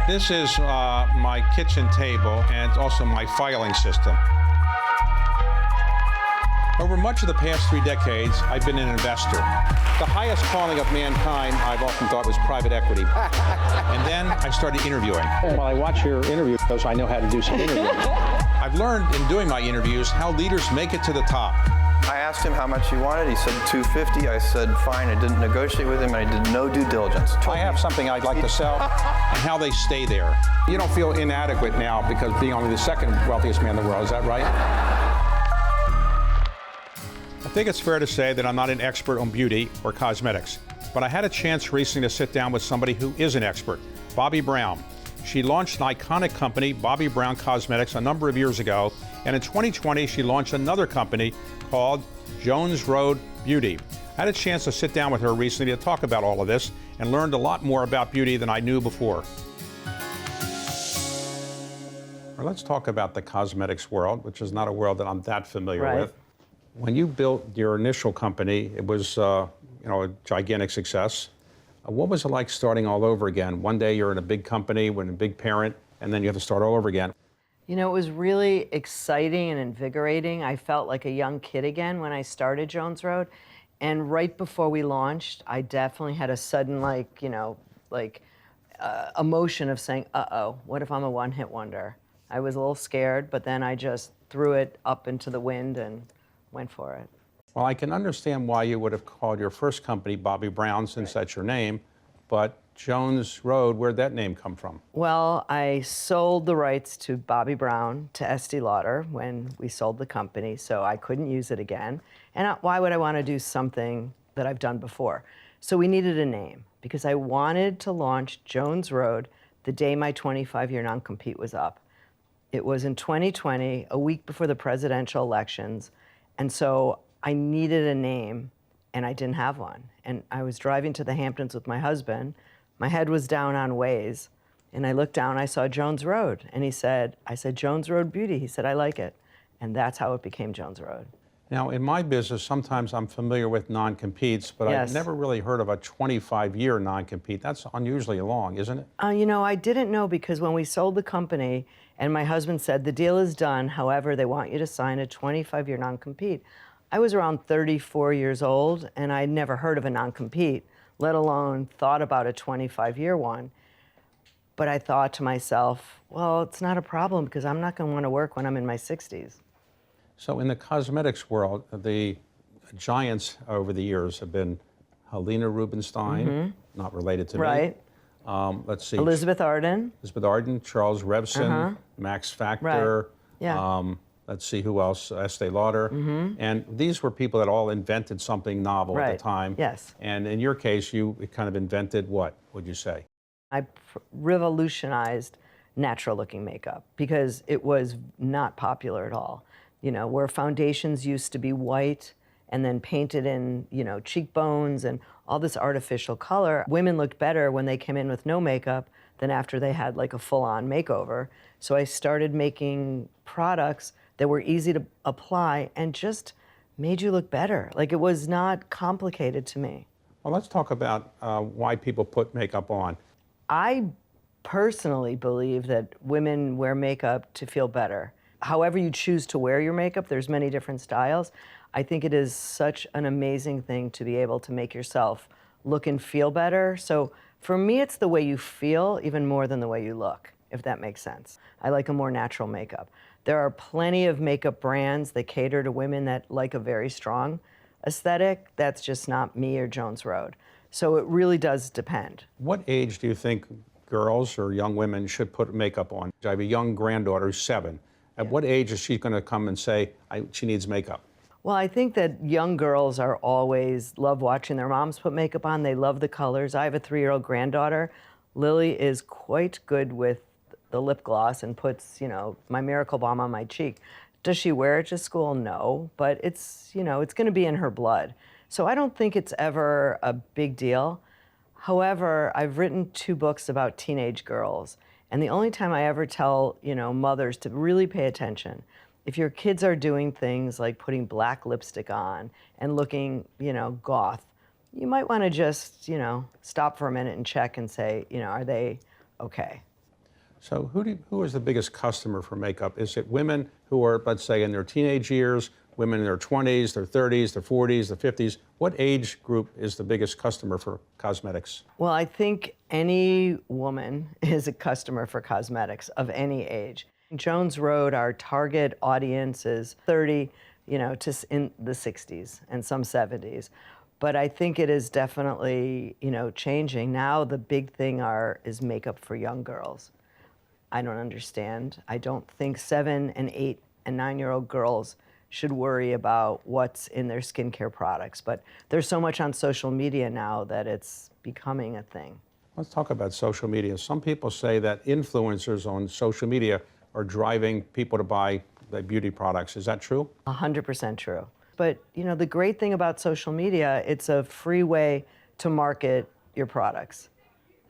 This is my kitchen table and also my filing system. Over much of the past 3 decades, I've been an investor. The highest calling of mankind, I've often thought, was private equity. And then I started interviewing. While I watch your interviews, I know how to do some interviewing. I've learned in doing my interviews how leaders make it to the top. I asked him how much he wanted. He said $250. I said fine. I didn't negotiate with him, and I did no due diligence. I have something I'd like to sell, and how they stay there. You don't feel inadequate now because being only the second wealthiest man in the world, is that right? I think it's fair to say that I'm not an expert on beauty or cosmetics, but I had a chance recently to sit down with somebody who is an expert, Bobbi Brown. She launched an iconic company, Bobbi Brown Cosmetics, a number of years ago, and in 2020, she launched another company called Jones Road Beauty. I had a chance to sit down with her recently to talk about all of this and learned a lot more about beauty than I knew before. Well, let's talk about the cosmetics world, which is not a world that I'm that familiar with. When you built your initial company, it was a gigantic success. What was it like starting all over again? One day you're in a big company, with a big parent, and then you have to start all over again. You know, it was really exciting and invigorating. I felt like a young kid again when I started Jones Road. And right before we launched, I definitely had a sudden, emotion of saying, uh-oh, what if I'm a one-hit wonder? I was a little scared, but then I just threw it up into the wind and went for it. Well, I can understand why you would have called your first company Bobbi Brown, since that's your name, but Jones Road, where'd that name come from? Well, I sold the rights to Bobbi Brown to Estée Lauder when we sold the company, so I couldn't use it again. And why would I want to do something that I've done before? So we needed a name, because I wanted to launch Jones Road the day my 25-year non-compete was up. It was in 2020, a week before the presidential elections, and so I needed a name, and I didn't have one. And I was driving to the Hamptons with my husband. My head was down on Waze, and I looked down, I saw Jones Road, and I said, Jones Road Beauty. He said, I like it. And that's how it became Jones Road. Now, in my business, sometimes I'm familiar with non-competes, but Yes. I've never really heard of a 25-year non-compete. That's unusually long, isn't it? I didn't know, because when we sold the company, and my husband said, the deal is done, however, they want you to sign a 25-year non-compete. I was around 34 years old, and I'd never heard of a non-compete, let alone thought about a 25-year one. But I thought to myself, well, it's not a problem, because I'm not going to want to work when I'm in my 60s. So in the cosmetics world, the giants over the years have been Helena Rubinstein, not related to Right. me. Let's see. Elizabeth Arden. Elizabeth Arden, Charles Revson, Max Factor. Right. Yeah. Let's see who else, Estée Lauder. And these were people that all invented something novel at Right. the time. Yes. And in your case, you kind of invented what, would you say? I revolutionized natural-looking makeup, because it was not popular at all. You know, where foundations used to be white and then painted in, cheekbones and all this artificial color. Women looked better when they came in with no makeup than after they had like a full-on makeover. So I started making products that were easy to apply and just made you look better. Like, it was not complicated to me. Well, let's talk about why people put makeup on. I personally believe that women wear makeup to feel better. However you choose to wear your makeup, there's many different styles. I think it is such an amazing thing to be able to make yourself look and feel better. So for me, it's the way you feel even more than the way you look, if that makes sense. I like a more natural makeup. There are plenty of makeup brands that cater to women that like a very strong aesthetic. That's just not me or Jones Road. So it really does depend. What age do you think girls or young women should put makeup on? I have a young granddaughter who's 7. At what age is she going to come and say she needs makeup? Well, I think that young girls are always love watching their moms put makeup on. They love the colors. I have a 3-year-old granddaughter. Lily is quite good with the lip gloss and puts, my Miracle Balm on my cheek. Does she wear it to school? No, but it's going to be in her blood. So I don't think it's ever a big deal. However, I've written 2 books about teenage girls. And the only time I ever tell, mothers to really pay attention, if your kids are doing things like putting black lipstick on and looking, goth, you might want to just, stop for a minute and check and say, are they okay? So who is the biggest customer for makeup? Is it women who are, let's say, in their teenage years, women in their 20s, their 30s, their 40s, their 50s? What age group is the biggest customer for cosmetics? Well, I think any woman is a customer for cosmetics of any age. Jones Road, our target audience is 30, to in the 60s and some 70s. But I think it is definitely, changing. Now the big thing is makeup for young girls. I don't understand. I don't think 7 and 8 and 9-year-old girls should worry about what's in their skincare products. But there's so much on social media now that it's becoming a thing. Let's talk about social media. Some people say that influencers on social media are driving people to buy the beauty products. Is that true? 100% true. But the great thing about social media, it's a free way to market your products.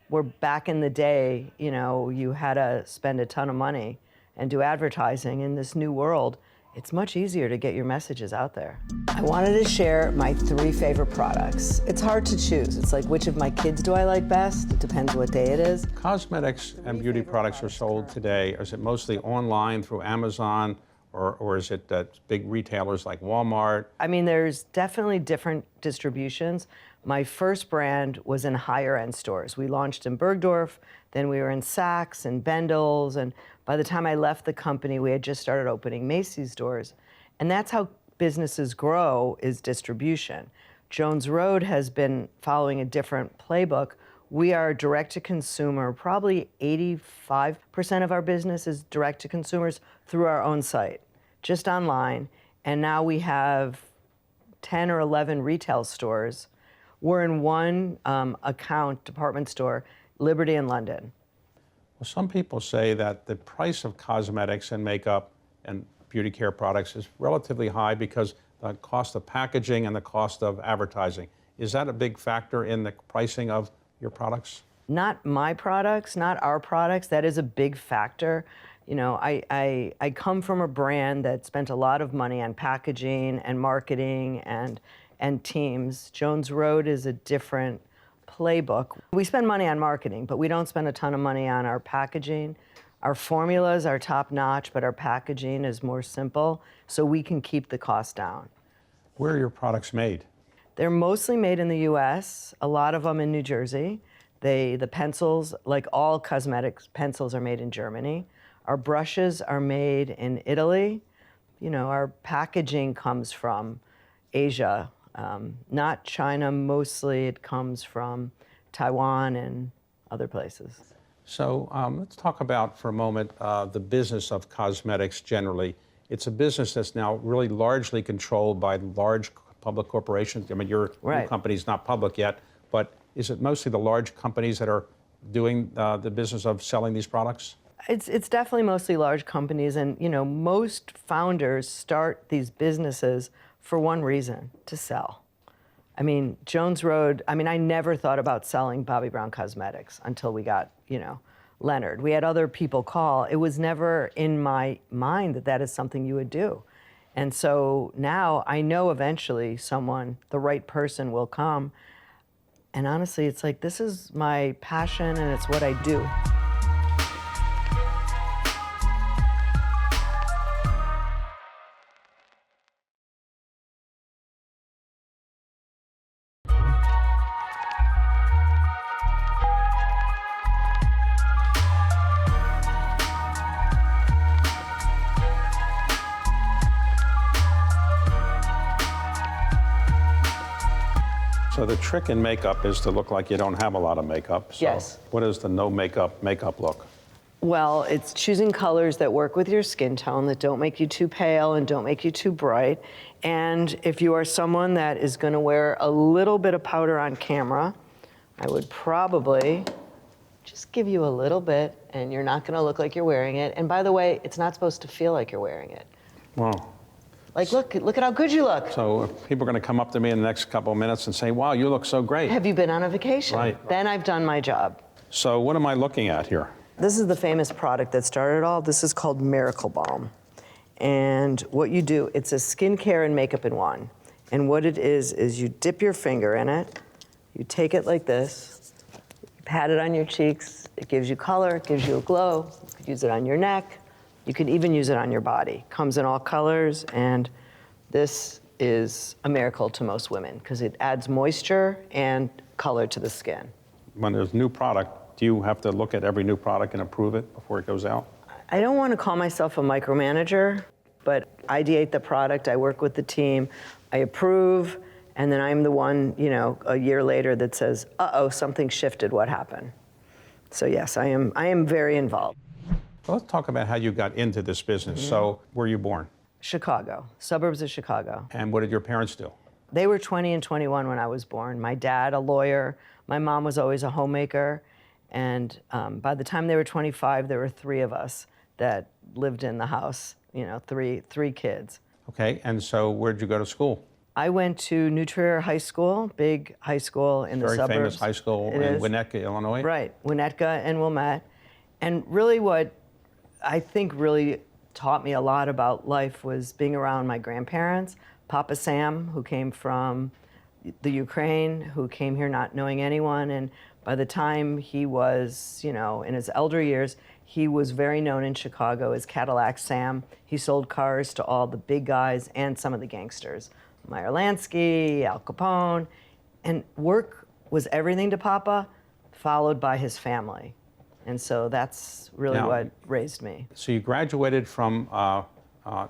Where back in the day, you had to spend a ton of money and do advertising. In this new world, it's much easier to get your messages out there. I wanted to share my 3 favorite products. It's hard to choose. It's like, which of my kids do I like best? It depends what day it is. Cosmetics and beauty products are sold today. Is it mostly online through Amazon, or is it big retailers like Walmart? I mean, there's definitely different distributions. My first brand was in higher end stores. We launched in Bergdorf, then we were in Saks and Bendel's, and by the time I left the company, we had just started opening Macy's stores. And that's how businesses grow, is distribution. Jones Road has been following a different playbook. We are direct to consumer. Probably 85% of our business is direct to consumers through our own site, just online. And now we have 10 or 11 retail stores. We're in one department store, Liberty in London. Well, some people say that the price of cosmetics and makeup and beauty care products is relatively high because the cost of packaging and the cost of advertising. Is that a big factor in the pricing of your products? Not my products, not our products. That is a big factor. I come from a brand that spent a lot of money on packaging and marketing and teams. Jones Road is a different playbook. We spend money on marketing, but we don't spend a ton of money on our packaging. Our formulas are top notch, but our packaging is more simple, so we can keep the cost down. Where are your products made? They're mostly made in the US, a lot of them in New Jersey. The pencils, like all cosmetics, pencils are made in Germany. Our brushes are made in Italy. Our packaging comes from Asia, not China. Mostly it comes from Taiwan and other places. So let's talk about for a moment the business of cosmetics generally. It's a business that's now really largely controlled by large public corporations. I mean, your company's not public yet, but is it mostly the large companies that are doing the business of selling these products? It's definitely mostly large companies, and most founders start these businesses for one reason: to sell. I mean, Jones Road, I never thought about selling Bobbi Brown cosmetics until we got, Leonard. We had other people call. It was never in my mind that is something you would do. And so now I know eventually the right person will come. And honestly, it's like, this is my passion and it's what I do. So the trick in makeup is to look like you don't have a lot of makeup. So yes. What is the no makeup look? Well, it's choosing colors that work with your skin tone, that don't make you too pale and don't make you too bright. And if you are someone that is going to wear a little bit of powder on camera, I would probably just give you a little bit, and you're not going to look like you're wearing it. And by the way, it's not supposed to feel like you're wearing it. Wow. Like, look at how good you look. So people are going to come up to me in the next couple of minutes and say, wow, you look so great. Have you been on a vacation? Right. Then I've done my job. So what am I looking at here? This is the famous product that started it all. This is called Miracle Balm. And what you do, it's a skincare and makeup in one. And what it is you dip your finger in it, you take it like this, you Pat it on your cheeks. It gives you color, it gives you a glow. You could use it on your neck. You could even use it on your body. Comes in all colors, and this is a miracle to most women because it adds moisture and color to the skin. When there's new product, do you have to look at every new product and approve it before it goes out? I don't want to call myself a micromanager, but I ideate the product, I work with the team, I approve, and then I'm the one, a year later that says, uh-oh, something shifted, what happened? So yes, I am very involved. Well, let's talk about how you got into this business. Mm-hmm. So, where were you born? Chicago, suburbs of Chicago. And what did your parents do? They were 20 and 21 when I was born. My dad, a lawyer. My mom was always a homemaker. And by the time they were 25, there were 3 of us that lived in the house, three kids. Okay, and so where'd you go to school? I went to New Trier High School, big high school in the suburbs. Very famous high school in Winnetka, Illinois. Right, Winnetka and Wilmette. And really what I think really taught me a lot about life was being around my grandparents, Papa Sam, who came from the Ukraine, who came here not knowing anyone, and by the time he was, in his elder years, he was very known in Chicago as Cadillac Sam. He sold cars to all the big guys and some of the gangsters, Meyer Lansky, Al Capone, and work was everything to Papa, followed by his family. And so that's really what raised me. So you graduated from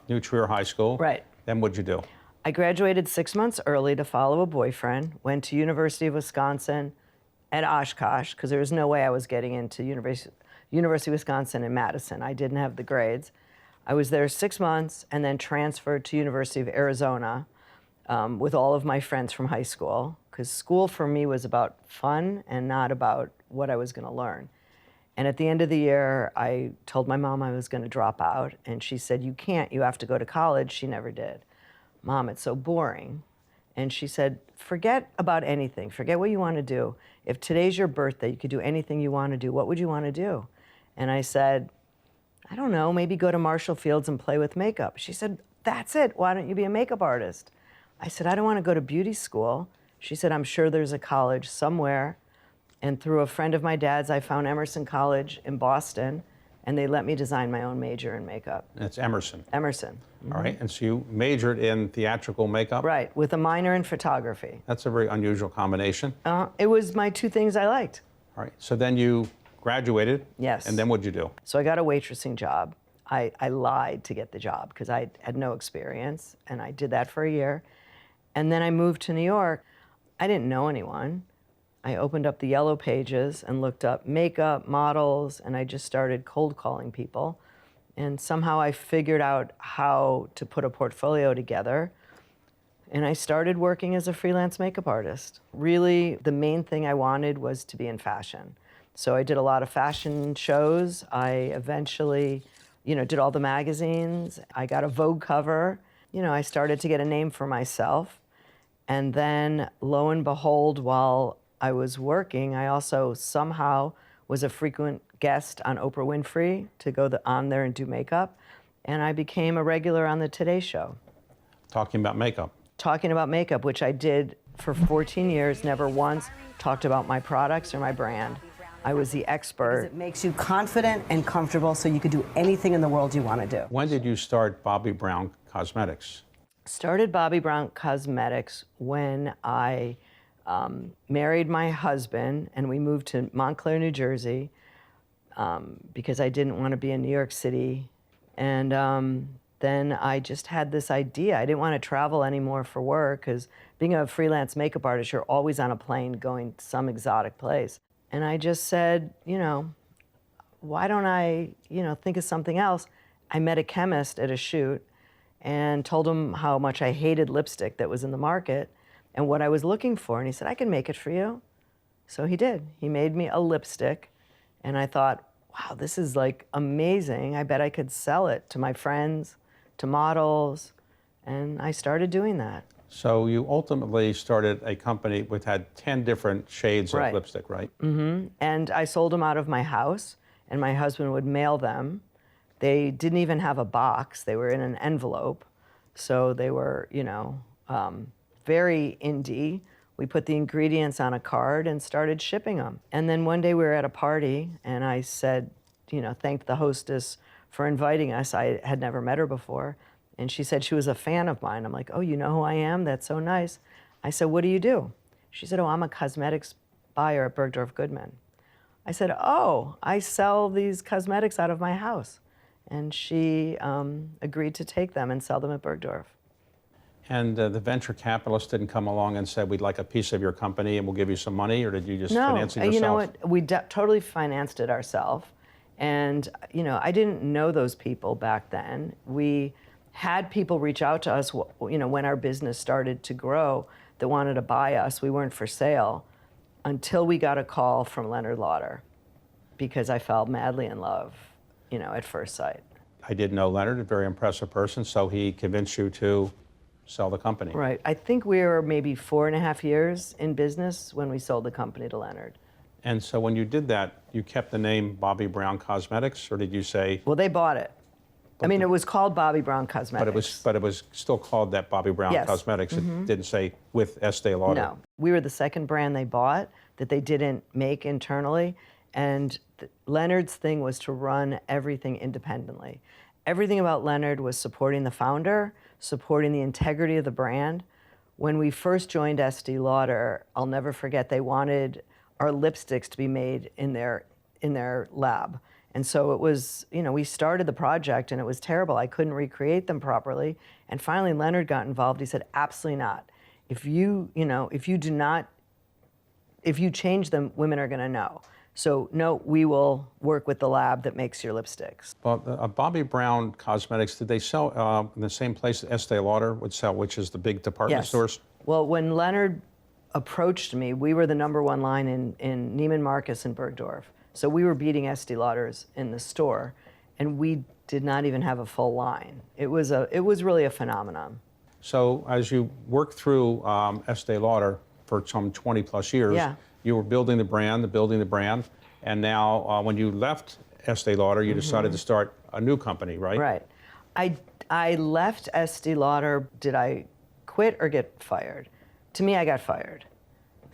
New Trier High School. Right. Then what'd you do? I graduated 6 months early to follow a boyfriend, went to University of Wisconsin at Oshkosh, because there was no way I was getting into University of Wisconsin in Madison. I didn't have the grades. I was there 6 months and then transferred to University of Arizona with all of my friends from high school, because school for me was about fun and not about what I was going to learn. And at the end of the year, I told my mom I was going to drop out, and she said, "You can't, you have to go to college." She never did. "Mom, it's so boring." And she said, "Forget about anything. Forget what you want to do. If today's your birthday, you could do anything you want to do. What would you want to do?" And I said, "I don't know, maybe go to Marshall Fields and play with makeup." She said, "That's it. Why don't you be a makeup artist?" I said, "I don't want to go to beauty school." She said, "I'm sure there's a college somewhere." And through a friend of my dad's, I found Emerson College in Boston, and they let me design my own major in makeup. That's Emerson. Emerson. All right, and so you majored in theatrical makeup? Right, with a minor in photography. That's a very unusual combination. It was my 2 things I liked. All right, so then you graduated. Yes. And then what'd you do? So I got a waitressing job. I lied to get the job because I had no experience, and I did that for a year. And then I moved to New York. I didn't know anyone. I opened up the Yellow Pages and looked up makeup, models, and I just started cold calling people. And somehow I figured out how to put a portfolio together. And I started working as a freelance makeup artist. Really, the main thing I wanted was to be in fashion. So I did a lot of fashion shows. I eventually, did all the magazines. I got a Vogue cover. I started to get a name for myself. And then, lo and behold, while I was working, I also somehow was a frequent guest on Oprah Winfrey to go on there and do makeup. And I became a regular on the Today Show. Talking about makeup. Talking about makeup, which I did for 14 years, never once talked about my products or my brand. I was the expert. It makes you confident and comfortable so you could do anything in the world you want to do. When did you start Bobbi Brown Cosmetics? Started Bobbi Brown Cosmetics when I married my husband, and we moved to Montclair, New Jersey, because I didn't want to be in New York City. And then I just had this idea. I didn't want to travel anymore for work, because being a freelance makeup artist, you're always on a plane going to some exotic place. And I just said, why don't I, think of something else? I met a chemist at a shoot and told him how much I hated lipstick that was in the market and what I was looking for. And he said, "I can make it for you." So he did. He made me a lipstick. And I thought, wow, this is like amazing. I bet I could sell it to my friends, to models. And I started doing that. So you ultimately started a company which had 10 different shades of lipstick, right? Mm-hmm. And I sold them out of my house, and my husband would mail them. They didn't even have a box. They were in an envelope. So they were, very indie. We put the ingredients on a card and started shipping them. And then one day we were at a party and I said, thanked the hostess for inviting us. I had never met her before. And she said she was a fan of mine. I'm like, oh, you know who I am? That's so nice. I said, what do you do? She said, oh, I'm a cosmetics buyer at Bergdorf Goodman. I said, oh, I sell these cosmetics out of my house. And she agreed to take them and sell them at Bergdorf. And the venture capitalists didn't come along and said, we'd like a piece of your company and we'll give you some money, or did you just finance it yourself? No, you know what? We totally financed it ourselves. And, I didn't know those people back then. We had people reach out to us, when our business started to grow, that wanted to buy us. We weren't for sale until we got a call from Leonard Lauder, because I fell madly in love, at first sight. I did know Leonard, a very impressive person, so he convinced you to sell the company. Right. I think we were maybe 4.5 years in business when we sold the company to Leonard. And so when you did that, you kept the name Bobbi Brown Cosmetics, or did you say? Well, they bought it. It was called Bobbi Brown Cosmetics. But it was still called that Bobbi Brown Yes. Cosmetics. It didn't say with Estée Lauder. No. We were the second brand they bought that they didn't make internally. And Leonard's thing was to run everything independently. Everything about Leonard was supporting the founder, supporting the integrity of the brand. When we first joined Estée Lauder, I'll never forget, they wanted our lipsticks to be made in their lab. And so it was, we started the project and it was terrible. I couldn't recreate them properly. And finally Leonard got involved. He said, absolutely not. If you change them, women are gonna know. So no, we will work with the lab that makes your lipsticks. Well, Bobbi Brown Cosmetics, did they sell in the same place that Estée Lauder would sell, which is the big department Yes. stores? Well, when Leonard approached me, we were the #1 line in Neiman Marcus and Bergdorf. So we were beating Estée Lauder's in the store, and we did not even have a full line. It was really a phenomenon. So as you worked through Estée Lauder for some 20 plus years, Yeah. you were building the brand, and now when you left Estée Lauder, you decided to start a new company, right? Right. I left Estée Lauder. Did I quit or get fired? To me, I got fired.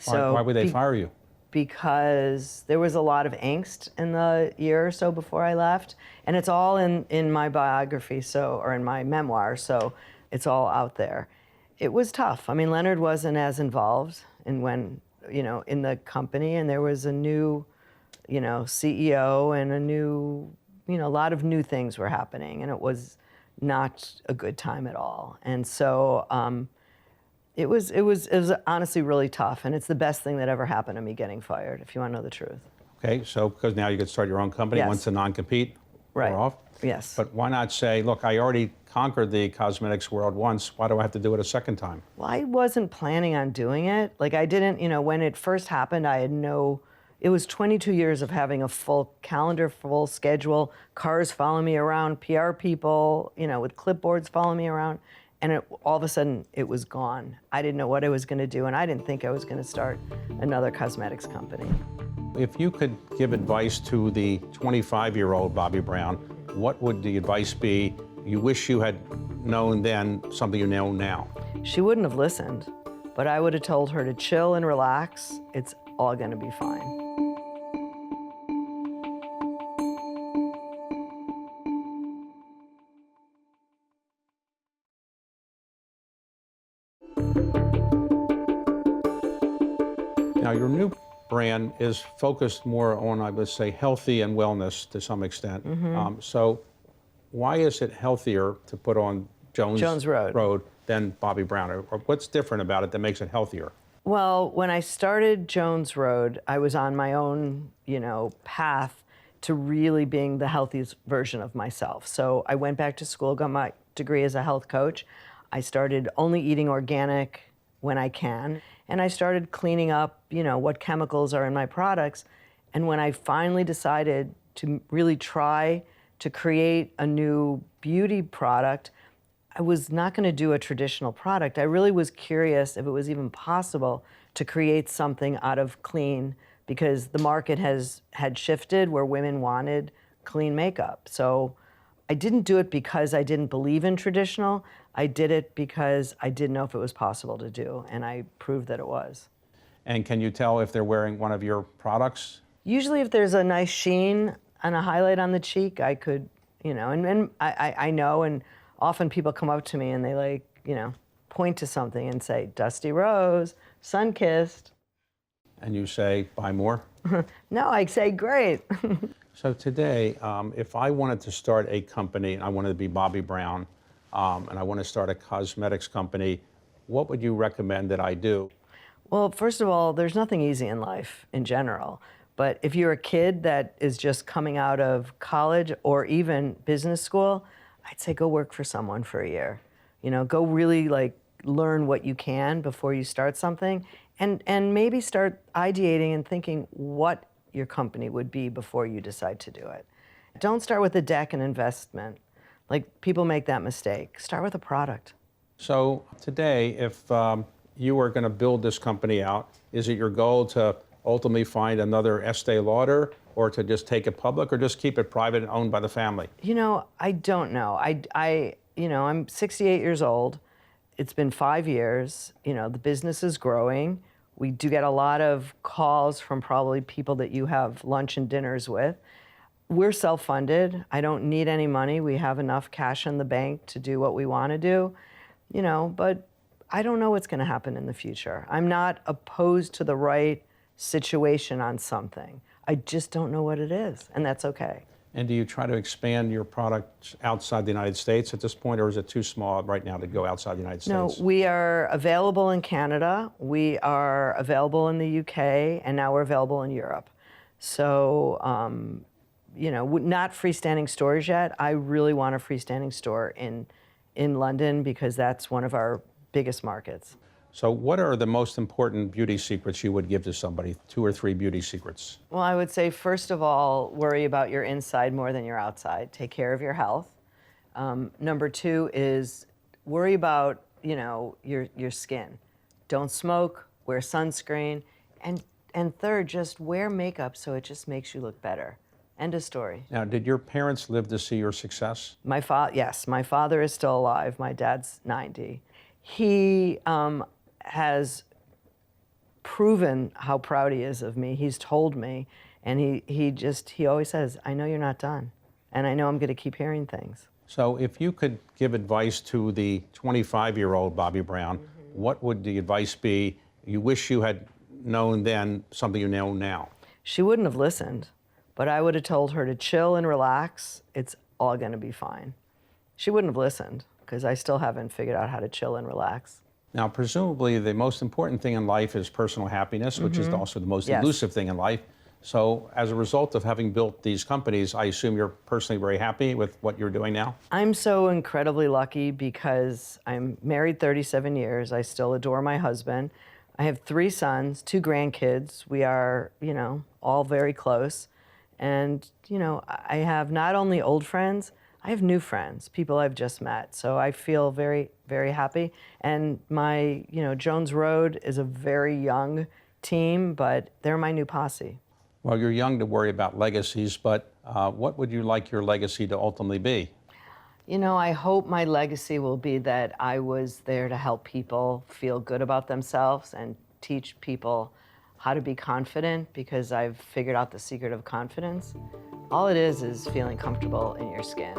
Why would they fire you? Because there was a lot of angst in the year or so before I left, and it's all in my biography, or in my memoir, so it's all out there. It was tough. Leonard wasn't as involved in the company, and there was a new, CEO and a lot of new things were happening, and it was not a good time at all. And so it was honestly really tough, and it's the best thing that ever happened to me, getting fired, if you want to know the truth. Okay, so because now you could start your own company, Yes. once the non-compete Right. wore off. Yes. But why not say, look, I already conquered the cosmetics world once, why do I have to do it a second time? Well, I wasn't planning on doing it. I didn't, when it first happened, it was 22 years of having a full calendar, full schedule, cars following me around, PR people, with clipboards following me around. And all of a sudden, it was gone. I didn't know what I was going to do, and I didn't think I was going to start another cosmetics company. If you could give advice to the 25-year-old Bobbi Brown, what would the advice be you wish you had known then, something you know now? She wouldn't have listened, but I would have told her to chill and relax. It's all going to be fine. Now, your new brand is focused more on, I would say, healthy and wellness to some extent. So why is it healthier to put on Jones Road than Bobbi Brown? Or what's different about it that makes it healthier? Well, when I started Jones Road, I was on my own, path to really being the healthiest version of myself. So I went back to school, got my degree as a health coach. I started only eating organic when I can. And I started cleaning up, what chemicals are in my products. And when I finally decided to really try to create a new beauty product, I was not going to do a traditional product. I really was curious if it was even possible to create something out of clean, because the market had shifted where women wanted clean makeup. So I didn't do it because I didn't believe in traditional. I did it because I didn't know if it was possible to do, and I proved that it was. And can you tell if they're wearing one of your products? Usually if there's a nice sheen and a highlight on the cheek, I could, and I know, and often people come up to me and they point to something and say, Dusty Rose, sun-kissed. And you say, buy more? No, I say, great. So today, if I wanted to start a company, and I wanted to be Bobbi Brown, and I want to start a cosmetics company, what would you recommend that I do? Well, first of all, there's nothing easy in life in general. But if you're a kid that is just coming out of college or even business school, I'd say go work for someone for a year. Go really learn what you can before you start something, and maybe start ideating and thinking what your company would be before you decide to do it. Don't start with a deck and investment. People make that mistake. Start with a product. So today, if you were going to build this company out, is it your goal to ultimately find another Estée Lauder, or to just take it public, or just keep it private and owned by the family? I don't know. I'm 68 years old. It's been 5 years. The business is growing. We do get a lot of calls from probably people that you have lunch and dinners with. We're self-funded. I don't need any money. We have enough cash in the bank to do what we want to do, but I don't know what's going to happen in the future. I'm not opposed to the right situation on something. I just don't know what it is, and that's okay. And do you try to expand your product outside the United States at this point, or is it too small right now to go outside the United States? No, we are available in Canada, we are available in the UK, and now we're available in Europe. So, not freestanding stores yet. I really want a freestanding store in London because that's one of our biggest markets. So what are the most important beauty secrets you would give to somebody? 2 or 3 beauty secrets. Well, I would say, first of all, worry about your inside more than your outside. Take care of your health. Number 2 is worry about, your skin. Don't smoke, wear sunscreen. And third, just wear makeup so it just makes you look better. End of story. Now, did your parents live to see your success? Yes, my father is still alive. My dad's 90. He has proven how proud he is of me. He's told me, and he always says, I know you're not done, and I know I'm going to keep hearing things. So if you could give advice to the 25-year-old Bobbi Brown, what would the advice be you wish you had known then, something you know now? She wouldn't have listened, but I would have told her to chill and relax. It's all going to be fine. She wouldn't have listened, because I still haven't figured out how to chill and relax. Now, presumably, the most important thing in life is personal happiness, which is also the most elusive thing in life. So as a result of having built these companies, I assume you're personally very happy with what you're doing now? I'm so incredibly lucky because I'm married 37 years. I still adore my husband. I have 3 sons, 2 grandkids. We are, all very close. And, I have not only old friends, I have new friends, people I've just met. So I feel very, very happy. And my, Jones Road is a very young team, but they're my new posse. Well, you're young to worry about legacies, but what would you like your legacy to ultimately be? I hope my legacy will be that I was there to help people feel good about themselves and teach people how to be confident, because I've figured out the secret of confidence. All it is feeling comfortable in your skin.